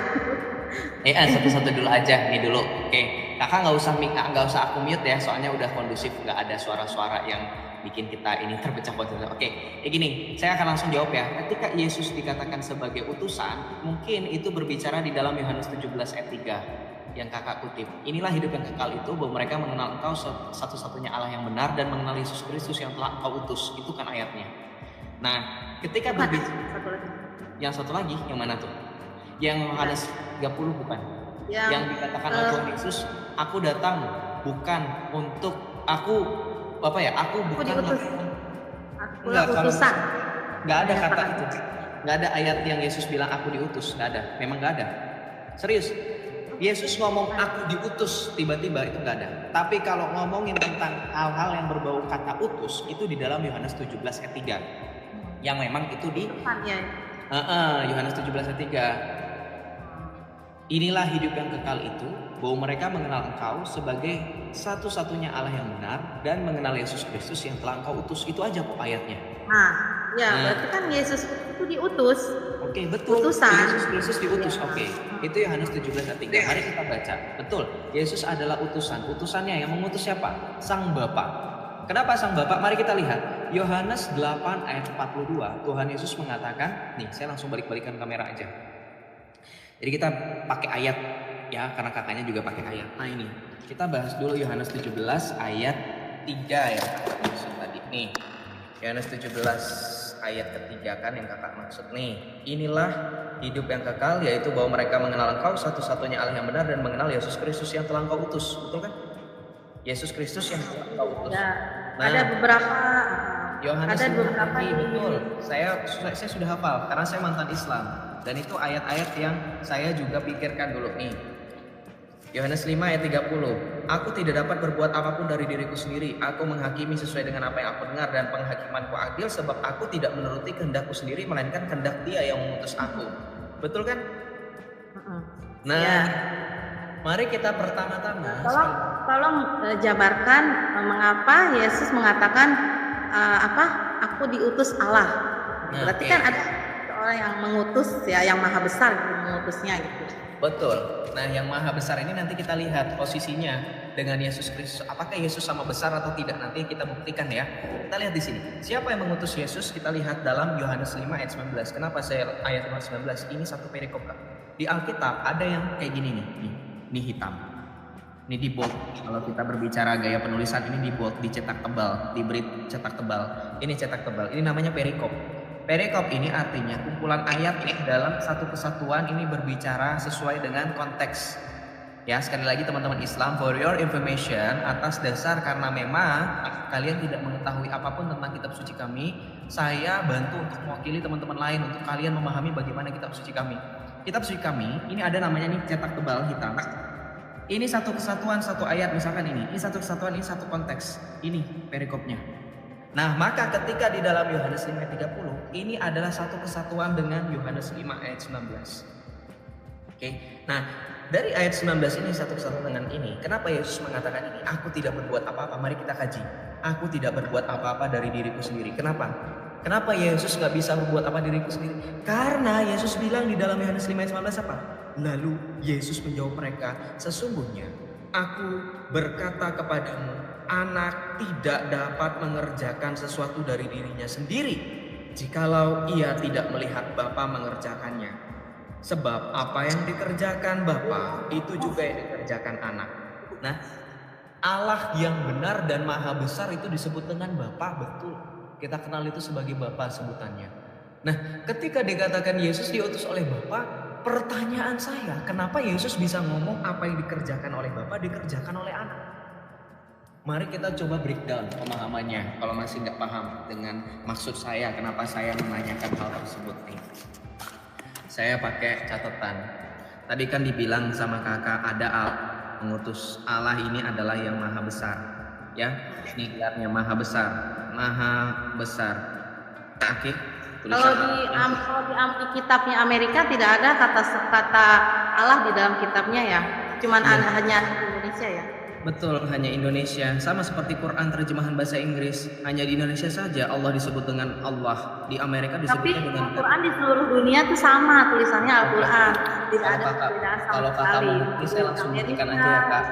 Satu-satu dulu aja nih dulu. Oke, Kakak nggak usah aku mute ya, soalnya udah kondusif, nggak ada suara-suara yang bikin kita ini terpecah konsentrasi. Oke, gini, saya akan langsung jawab ya. Ketika Yesus dikatakan sebagai utusan, mungkin itu berbicara di dalam Yohanes 17 ayat 3 yang Kakak kutip. Inilah hidup yang kekal itu, bahwa mereka mengenal Engkau satu-satunya Allah yang benar dan mengenal Yesus Kristus yang telah Engkau utus. Itu kan ayatnya. Nah, ketika berbicara yang satu lagi, yang mana tuh? Yang Yohanes 30 bukan? Yang dikatakan oleh Tuhan Yesus, aku datang bukan untuk aku bukan diutus. Aku utusan. Nggak ada kata itu. Nggak ada ayat yang Yesus bilang aku diutus. Nggak ada. Memang nggak ada. Serius. Yesus ngomong aku diutus tiba-tiba itu nggak ada. Tapi kalau ngomongin tentang hal-hal yang berbau kata utus itu di dalam Yohanes 17 ayat 3. Yang memang itu di Yohanes 17 ayat 3. Inilah hidup yang kekal itu, bahwa mereka mengenal Engkau sebagai satu-satunya Allah yang benar dan mengenal Yesus Kristus yang telah Engkau utus. Itu aja kok ayatnya. Nah, ya Nah. berarti kan Yesus itu diutus. Oke, betul. Utusan. Yesus Kristus diutus. Ya. Oke, itu Yohanes 17 ayat 3. Mari kita baca. Betul, Yesus adalah utusan. Utusannya yang mengutus siapa? Sang Bapa. Kenapa Sang Bapa? Mari kita lihat. Yohanes 8 ayat 42. Tuhan Yesus mengatakan, nih saya langsung balik-balikan kamera aja. Jadi kita pakai ayat ya, karena kakaknya juga pakai ayat. Nah ini, kita bahas dulu Yohanes 17 ayat 3 ya. Maksud tadi nih. Yohanes 17 ayat ketiga kan yang kakak maksud nih. Inilah hidup yang kekal, yaitu bahwa mereka mengenal Engkau satu-satunya Allah yang benar dan mengenal Yesus Kristus yang telah Engkau utus. Betul kan? Yesus Kristus yang telah Engkau utus. Ya, Nah, ada beberapa Yohanes ada 5 beberapa lagi, di- betul. Saya sudah hafal karena saya mantan Islam dan itu ayat-ayat yang saya juga pikirkan dulu nih. Yohanes 5 ayat 30. Aku tidak dapat berbuat apapun dari diriku sendiri. Aku menghakimi sesuai dengan apa yang aku dengar dan penghakimanku adil sebab aku tidak menuruti kehendakku sendiri melainkan kehendak Dia yang mengutus aku. Betul kan? Nah, Ya. mari kita pertama-tama Tolong jabarkan mengapa Yesus mengatakan aku diutus Allah. Nah, Berarti oke. kan ada orang yang mengutus ya, yang maha besar gitu, mengutusnya gitu. Betul. Nah, yang maha besar ini nanti kita lihat posisinya dengan Yesus Kristus. Apakah Yesus sama besar atau tidak? Nanti kita buktikan ya. Kita lihat di sini. Siapa yang mengutus Yesus? Kita lihat dalam Yohanes 5 ayat 19. Kenapa saya ayat 19? Ini satu perikop, Kak. Di Alkitab ada yang kayak gini nih. Ini hitam. Ini di bold. Kalau kita berbicara gaya penulisan ini di bold, dicetak tebal, diberi cetak tebal. Ini cetak tebal. Ini namanya perikop. Perikop ini artinya kumpulan ayat dalam satu kesatuan ini berbicara sesuai dengan konteks. Ya, sekali lagi teman-teman Islam, for your information, atas dasar karena memang kalian tidak mengetahui apapun tentang kitab suci kami, saya bantu untuk mewakili teman-teman lain untuk kalian memahami bagaimana kitab suci kami. Kitab suci kami, ini ada namanya nih cetak tebal hitam. Ini satu kesatuan, satu ayat misalkan ini satu kesatuan, ini satu konteks. Ini perikopnya. Nah, maka ketika di dalam Yohanes 5 ayat 30, ini adalah satu kesatuan dengan Yohanes 5 ayat 19. Oke. Nah, dari ayat 19 ini satu kesatuan dengan ini. Kenapa Yesus mengatakan ini? Aku tidak berbuat apa-apa. Mari kita kaji. Aku tidak berbuat apa-apa dari diriku sendiri. Kenapa? Kenapa Yesus nggak bisa berbuat apa diriku sendiri? Karena Yesus bilang di dalam Yohanes 5 ayat 19 apa? Lalu Yesus menjawab mereka, sesungguhnya aku berkata kepadamu, anak tidak dapat mengerjakan sesuatu dari dirinya sendiri jikalau ia tidak melihat Bapa mengerjakannya. Sebab apa yang dikerjakan Bapa itu juga yang dikerjakan anak. Nah, Allah yang benar dan maha besar itu disebut dengan Bapa, betul. Kita kenal itu sebagai Bapa sebutannya. Nah, ketika dikatakan Yesus diutus oleh Bapa, pertanyaan saya, kenapa Yesus bisa ngomong apa yang dikerjakan oleh Bapa dikerjakan oleh anak? Mari kita coba breakdown pemahamannya kalau masih nggak paham dengan maksud saya, kenapa saya menanyakan hal tersebut nih. Saya pakai catatan. Tadi kan dibilang sama kakak ada mengutus. Allah ini adalah yang maha besar. Ya, ini gelarnya maha besar. Maha besar. Oke. Kalau di kitabnya Amerika tidak ada kata Allah di dalam kitabnya ya. Cuman hanya Indonesia ya. Betul, hanya Indonesia. Sama seperti Quran terjemahan bahasa Inggris, hanya di Indonesia saja Allah disebut dengan Allah. Di Amerika Tapi disebutnya dengan Al-Quran di seluruh dunia tuh sama tulisannya Al-Quran. Tidak ada perbedaan sama kalau kakak sekali. mau bukti, saya langsung buktikan aja ya kak.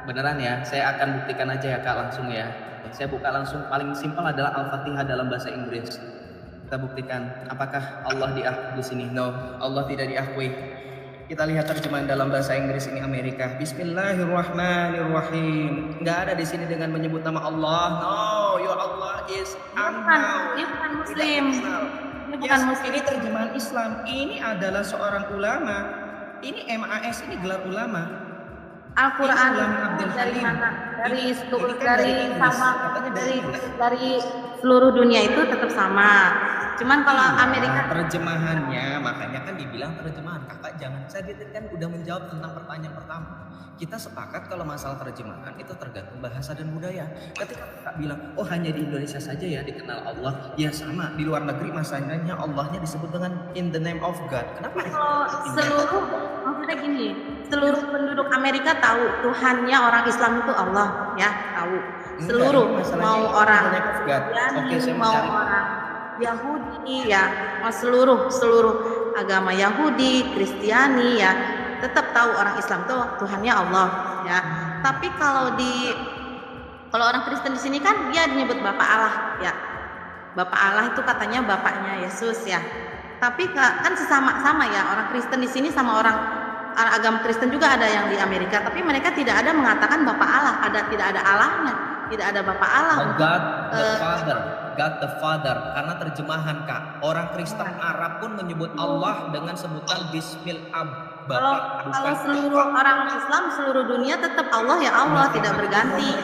Beneran ya, saya akan buktikan aja ya kak langsung ya. Saya buka langsung, paling simpel adalah Al-Fatihah dalam bahasa Inggris. Kita buktikan, apakah Allah diakui di sini? No, Allah tidak diakui. Kita lihat terjemahan dalam bahasa Inggris ini Amerika. Bismillahirrahmanirrahim. Nggak ada di sini dengan menyebut nama Allah. No, your Allah is unknown. Ini bukan Muslim. Ini bukan Yes, Muslim. ini terjemahan Islam. Ini adalah seorang ulama. Ini MAS, ini gelar ulama. Al-Quran Islam itu Abdul dari Halim. mana? Dari Ini kan dari Inggris. sama Katanya dari Inggris. dari seluruh dunia itu tetap sama. Cuman kalau Iya, Amerika terjemahannya, makanya kan dibilang terjemahan. Kakak jangan, saya kan udah menjawab tentang pertanyaan pertama. Kita sepakat kalau masalah terjemahan itu tergantung bahasa dan budaya. Ketika kakak bilang, oh hanya di Indonesia saja ya dikenal Allah, ya sama di luar negeri masalahnya Allahnya disebut dengan in the name of God. Kenapa? kalau seluruh maksudnya gini, seluruh penduduk Amerika tahu Tuhannya orang Islam itu Allah, ya tahu. Seluruh Enggak, mau masalahnya orang in the name of God. Oke, saya mau mencari. orang Yahudi ya, mau seluruh agama Yahudi, Kristiani ya, tetap tahu orang Islam itu Tuhannya Allah ya. Tapi kalau orang Kristen di sini kan dia menyebut Bapak Allah ya. Bapak Allah itu katanya bapaknya Yesus ya. Tapi kan sama ya, orang Kristen di sini sama orang agama Kristen juga ada yang di Amerika, tapi mereka tidak ada mengatakan Bapak Allah, tidak ada Allahnya, tidak ada Bapak Allah. God the Father, karena terjemahan Kak, orang Kristen Arab pun menyebut Allah dengan sebutan Bismil Ab, Bapak. Kalau seluruh orang Islam seluruh dunia tetap Allah ya Allah, tidak berganti.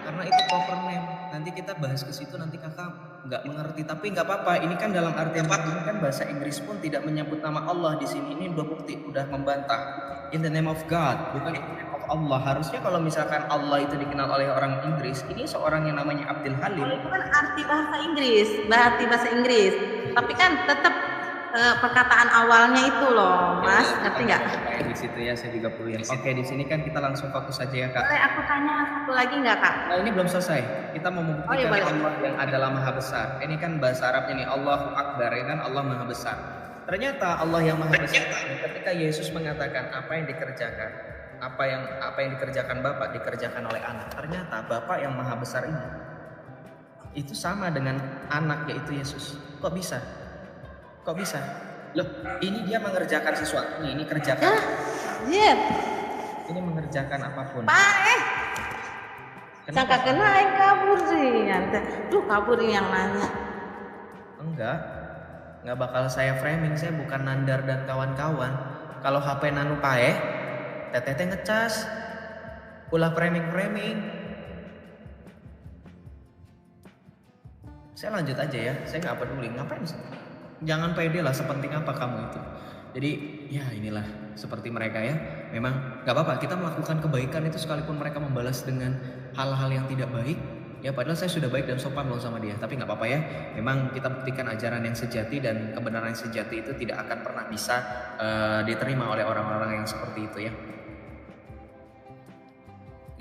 Karena itu proper name. Nanti kita bahas ke situ, nanti kakak nggak mengerti, tapi nggak apa-apa. Ini kan dalam artian ini kan bahasa Inggris pun tidak menyebut nama Allah di sini. Ini udah bukti, udah membantah. In the name of God, bukan in the name of Allah. Harusnya kalau misalkan Allah itu dikenal oleh orang Inggris, ini seorang yang namanya Abdul Halim. Itu kan arti bahasa Inggris. Tapi kan tetap perkataan awalnya itu loh, Mas. Ngerti nggak? Kayak di situ ya, saya juga perlu yang. Oke, di sini kan kita langsung fokus saja ya Kak. Boleh aku tanya satu lagi nggak Kak? Nah, ini belum selesai. Kita mau membuktikan Oh, iya, boleh. Allah yang adalah Maha Besar. Ini kan bahasa Arabnya nih, Allahu Akbar, ya kan, Allah Maha Besar. Ternyata Allah yang Maha Besar, ketika Yesus mengatakan apa yang dikerjakan, apa yang dikerjakan Bapa dikerjakan oleh anak. Ternyata Bapa yang Maha Besar ini itu sama dengan anak, yaitu Yesus. Kok bisa? Loh, ini dia mengerjakan sesuatu. Ini kerjakan. Iya. Ini mengerjakan apapun. Sangka kena yang kabur sih. Duh, kabur yang nanya. Enggak bakal saya framing. Saya bukan Nandar dan kawan-kawan. Kalau HP nanu pae, teteh ngecas, ulah framing. Saya lanjut aja ya. Saya nggak peduli. Ngapain sih? Jangan pede lah, sepenting apa kamu itu. Jadi ya inilah seperti mereka ya. Memang gak apa-apa kita melakukan kebaikan itu sekalipun mereka membalas dengan hal-hal yang tidak baik. Ya padahal saya sudah baik dan sopan loh sama dia. Tapi gak apa-apa ya. Memang kita buktikan ajaran yang sejati dan kebenaran yang sejati itu tidak akan pernah bisa diterima oleh orang-orang yang seperti itu ya.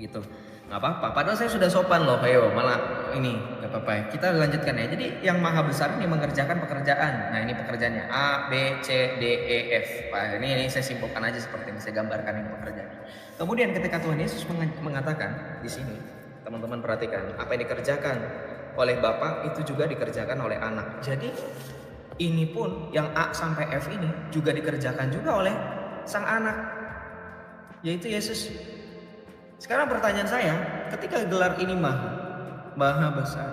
Gitu. Nggak apa-apa, padahal saya sudah sopan loh, ayo malah ini nggak apa-apa ya. Kita lanjutkan ya. Jadi yang Maha Besar ini mengerjakan pekerjaan. Nah ini pekerjaannya A, B, C, D, E, F. Nah, ini saya simpulkan aja seperti ini, saya gambarkan ini pekerjaannya. Kemudian ketika Tuhan Yesus mengatakan di sini, teman-teman perhatikan, apa yang dikerjakan oleh Bapa itu juga dikerjakan oleh Anak. Jadi ini pun yang A sampai F ini juga dikerjakan juga oleh Sang Anak, yaitu Yesus. Sekarang pertanyaan saya, ketika gelar ini Maha Besar,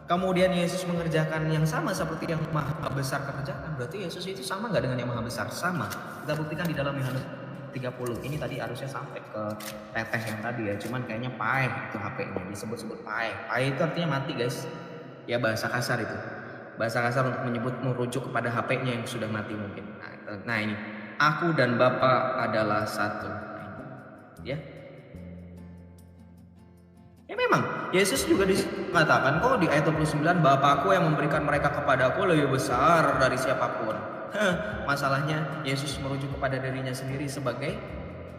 kemudian Yesus mengerjakan yang sama seperti yang Maha Besar kerjakan, berarti Yesus itu sama nggak dengan yang Maha Besar? Sama. Kita buktikan di dalam Yohanes 30. Ini tadi harusnya sampai ke teteh yang tadi ya, cuman kayaknya paeh itu HP-nya, disebut-sebut paeh. Paeh itu artinya mati guys. Ya bahasa kasar itu. Bahasa kasar untuk merujuk kepada HP-nya yang sudah mati mungkin. Nah ini, aku dan Bapa adalah satu. Ya. Ya memang Yesus juga dikatakan kok di ayat 29, Bapakku yang memberikan mereka kepadaku lebih besar dari siapapun. Masalahnya Yesus merujuk kepada dirinya sendiri sebagai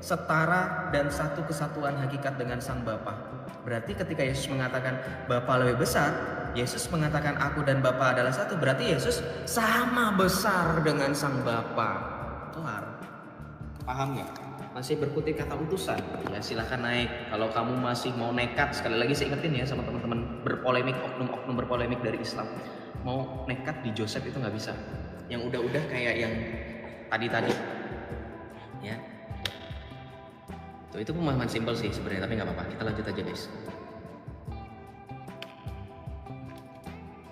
setara dan satu kesatuan hakikat dengan Sang Bapa. Berarti ketika Yesus mengatakan Bapa lebih besar, Yesus mengatakan aku dan Bapa adalah satu, berarti Yesus sama besar dengan Sang Bapa. Kelar. Paham ya? Masih berkutik kata utusan, ya silahkan naik. Kalau kamu masih mau nekat, sekali lagi saya ingetin ya sama teman-teman berpolemik, oknum-oknum berpolemik dari Islam, mau nekat di Joseph itu nggak bisa. Yang udah-udah kayak yang tadi, ya. Tuh itu pemahaman simpel sih sebenarnya, tapi nggak apa-apa. Kita lanjut aja guys.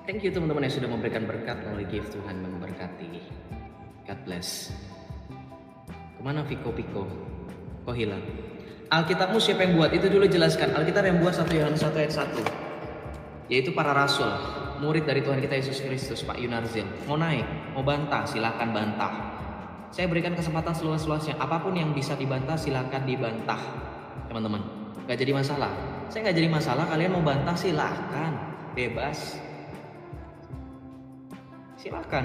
Thank you teman-teman yang sudah memberikan berkat, only give, Tuhan memberkati. God bless. Kemana Piko? Kok hilang? Alkitabmu siapa yang buat? Itu dulu jelaskan. Alkitab yang buat 1 Yohanes 1 ayat 1, yaitu para rasul. murid dari Tuhan kita Yesus Kristus, Pak Yunarzil, mau naik, mau bantah, silakan bantah. Saya berikan kesempatan seluas-luasnya. Apapun yang bisa dibantah, silakan dibantah, teman-teman. Gak jadi masalah. Saya gak jadi masalah. Kalian mau bantah, silakan, bebas. Silakan.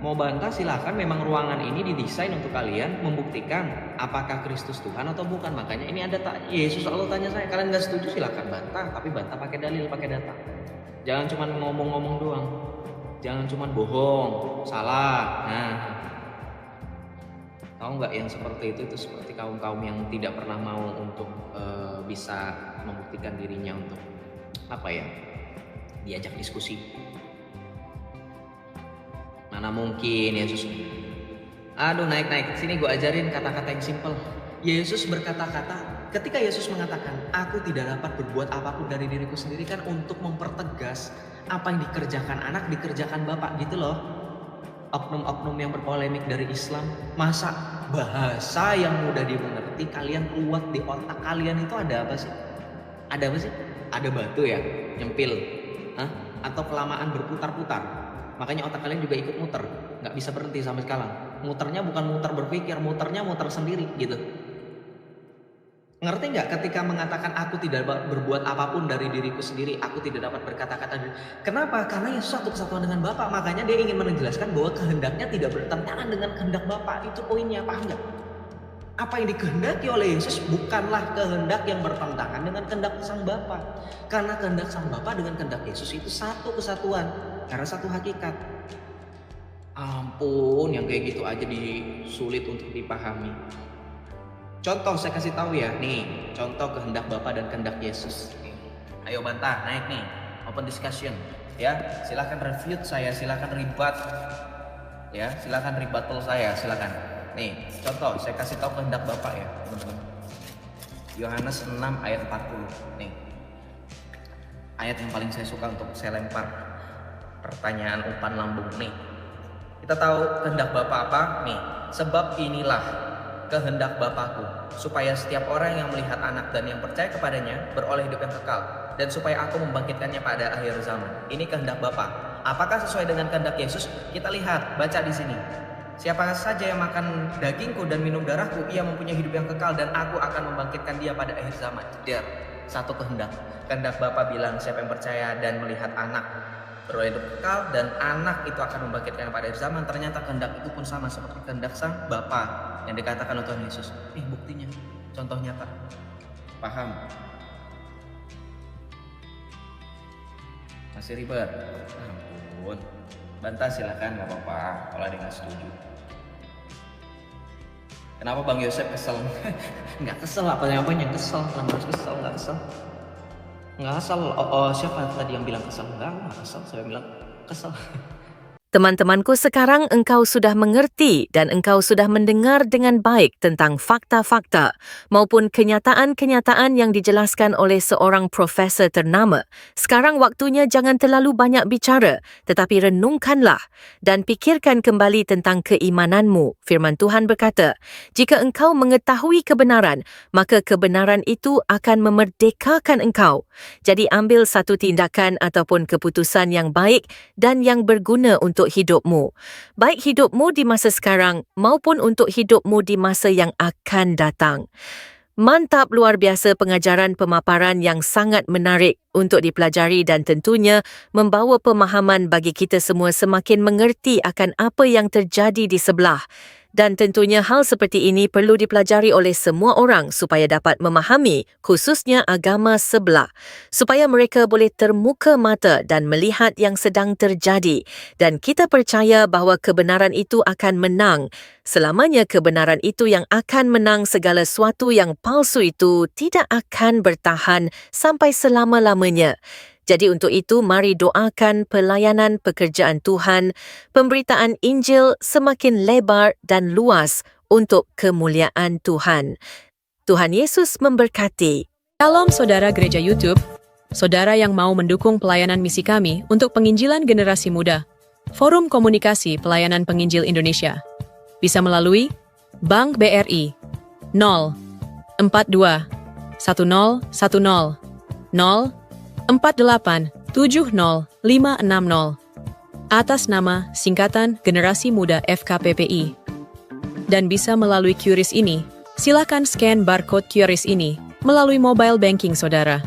Mau bantah, silakan. Memang ruangan ini didesain untuk kalian membuktikan apakah Kristus Tuhan atau bukan. Makanya ini ada Yesus Allah tanya saya. Kalian gak setuju, silakan bantah. Tapi bantah pakai dalil, pakai data. Jangan cuma ngomong-ngomong doang. Jangan cuma bohong, salah. Nah, tahu nggak yang seperti itu seperti kaum-kaum yang tidak pernah mau untuk bisa membuktikan dirinya untuk diajak diskusi. Mana mungkin Yesus? Aduh, naik sini gue ajarin kata-kata yang simple. Yesus berkata-kata, ketika Yesus mengatakan, aku tidak dapat berbuat apapun dari diriku sendiri, kan untuk mempertegas apa yang dikerjakan anak dikerjakan bapak gitu loh. Oknum-oknum yang berpolemik dari Islam, masa bahasa yang mudah dimengerti kalian kuat di otak kalian itu ada apa sih? Ada apa sih? Ada batu ya, nyempil, atau kelamaan berputar-putar. Makanya otak kalian juga ikut muter, nggak bisa berhenti sampai sekarang. Muternya bukan muter berpikir, muternya muter sendiri gitu. Ngerti nggak ketika mengatakan aku tidak berbuat apapun dari diriku sendiri, aku tidak dapat berkata-kata. Kenapa? Karena Yesus satu kesatuan dengan Bapa. Makanya dia ingin menjelaskan bahwa kehendaknya tidak bertentangan dengan kehendak Bapa. Itu poinnya, paham nggak? Apa yang dikehendaki oleh Yesus bukanlah kehendak yang bertentangan dengan kehendak Sang Bapa. Karena kehendak Sang Bapa dengan kehendak Yesus itu satu kesatuan, karena satu hakikat. Ampun, yang kayak gitu aja sulit untuk dipahami. Contoh saya kasih tahu ya, nih contoh kehendak Bapa dan kehendak Yesus. Ayo bantah, naik nih, open discussion, ya. Silakan refute saya, silakan rebut, ya. Silakan rebuttal saya, silakan. Nih contoh, saya kasih tahu kehendak Bapa ya, teman-teman. Yohanes 6 ayat 40, nih. Ayat yang paling saya suka untuk saya lempar pertanyaan umpan lambung nih. Kita tahu kehendak Bapa apa? Nih, sebab inilah kehendak Bapakku, supaya setiap orang yang melihat anak dan yang percaya kepadanya beroleh hidup yang kekal, dan supaya aku membangkitkannya pada akhir zaman. Ini kehendak Bapa. Apakah sesuai dengan kehendak Yesus? Kita lihat, baca di sini. Siapa saja yang makan dagingku dan minum darahku, ia mempunyai hidup yang kekal, dan aku akan membangkitkan dia pada akhir zaman. Dia satu kehendak. Kehendak Bapa bilang siapa yang percaya dan melihat anak beroleh hidup kekal, dan anak itu akan membangkitkan pada akhir zaman. Ternyata kehendak itu pun sama seperti kehendak Sang Bapa yang dikatakan oleh Tuhan Yesus. Buktinya, contoh nyata. Paham? Masih ribet? Ampun. Bantah silakan, nggak apa-apa. Kalau ada yang nggak setuju. Kenapa Bang Yosef kesel? Nggak kesel, apa-apanya kesel. Kenapa harus kesel? Nggak kesel. Nggak kesel. Siapa tadi yang bilang kesel? Nggak kesel. Saya bilang kesel. Teman-temanku, sekarang engkau sudah mengerti dan engkau sudah mendengar dengan baik tentang fakta-fakta maupun kenyataan-kenyataan yang dijelaskan oleh seorang profesor ternama. Sekarang waktunya jangan terlalu banyak bicara, tetapi renungkanlah dan pikirkan kembali tentang keimananmu. Firman Tuhan berkata, jika engkau mengetahui kebenaran, maka kebenaran itu akan memerdekakan engkau. Jadi ambil satu tindakan ataupun keputusan yang baik dan yang berguna untuk hidupmu. Baik hidupmu di masa sekarang maupun untuk hidupmu di masa yang akan datang. Mantap, luar biasa pengajaran pemaparan yang sangat menarik untuk dipelajari dan tentunya membawa pemahaman bagi kita semua semakin mengerti akan apa yang terjadi di sebelah. Dan tentunya hal seperti ini perlu dipelajari oleh semua orang supaya dapat memahami, khususnya agama sebelah, supaya mereka boleh termuka mata dan melihat yang sedang terjadi. Dan kita percaya bahawa kebenaran itu akan menang. Selamanya kebenaran itu yang akan menang, segala sesuatu yang palsu itu tidak akan bertahan sampai selama-lamanya. Jadi untuk itu, mari doakan pelayanan pekerjaan Tuhan, pemberitaan Injil semakin lebar dan luas untuk kemuliaan Tuhan. Tuhan Yesus memberkati. Shalom saudara gereja YouTube, saudara yang mau mendukung pelayanan misi kami untuk penginjilan generasi muda, Forum Komunikasi Pelayanan Penginjil Indonesia, bisa melalui Bank BRI 042 1010 0 4870560 atas nama singkatan Generasi Muda FKPPI. Dan bisa melalui QRIS ini, silakan scan barcode QRIS ini melalui mobile banking saudara.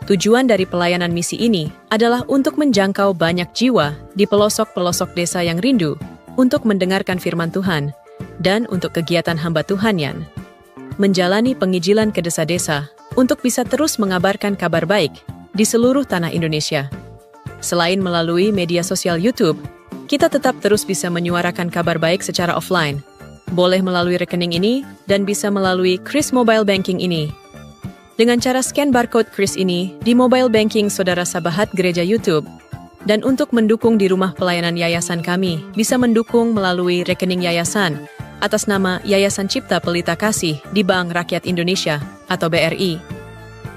Tujuan dari pelayanan misi ini adalah untuk menjangkau banyak jiwa di pelosok-pelosok desa yang rindu untuk mendengarkan firman Tuhan dan untuk kegiatan hamba Tuhan yang menjalani penginjilan ke desa-desa untuk bisa terus mengabarkan kabar baik di seluruh tanah Indonesia. Selain melalui media sosial YouTube, kita tetap terus bisa menyuarakan kabar baik secara offline. Boleh melalui rekening ini dan bisa melalui QRIS Mobile Banking ini. Dengan cara scan barcode QRIS ini di mobile banking saudara sahabat gereja YouTube. Dan untuk mendukung di rumah pelayanan yayasan kami, bisa mendukung melalui rekening yayasan atas nama Yayasan Cipta Pelita Kasih di Bank Rakyat Indonesia atau BRI.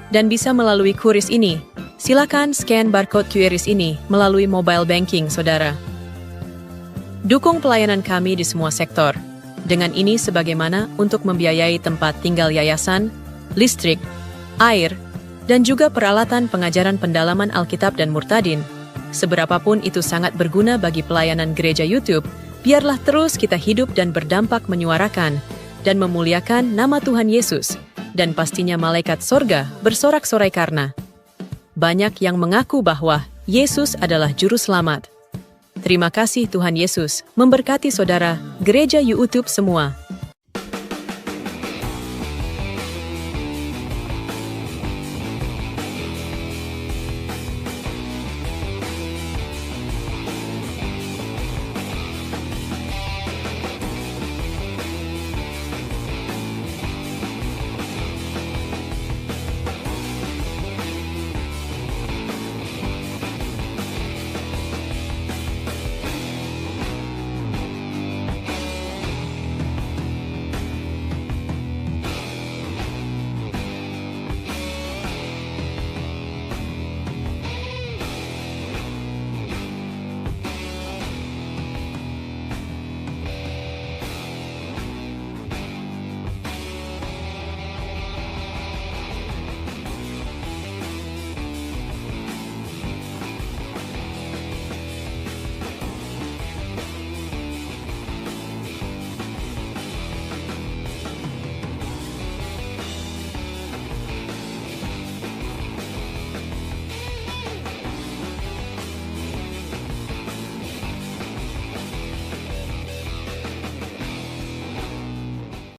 Dan bisa melalui QRIS ini, silakan scan barcode QRIS ini melalui mobile banking saudara. Dukung pelayanan kami di semua sektor. Dengan ini sebagaimana untuk membiayai tempat tinggal yayasan, listrik, air, dan juga peralatan pengajaran pendalaman Alkitab dan Murtadin. Seberapapun itu sangat berguna bagi pelayanan gereja YouTube, biarlah terus kita hidup dan berdampak menyuarakan dan memuliakan nama Tuhan Yesus, dan pastinya malaikat sorga bersorak-sorai karena banyak yang mengaku bahwa Yesus adalah Juru Selamat. Terima kasih Tuhan Yesus, memberkati saudara, gereja YouTube semua.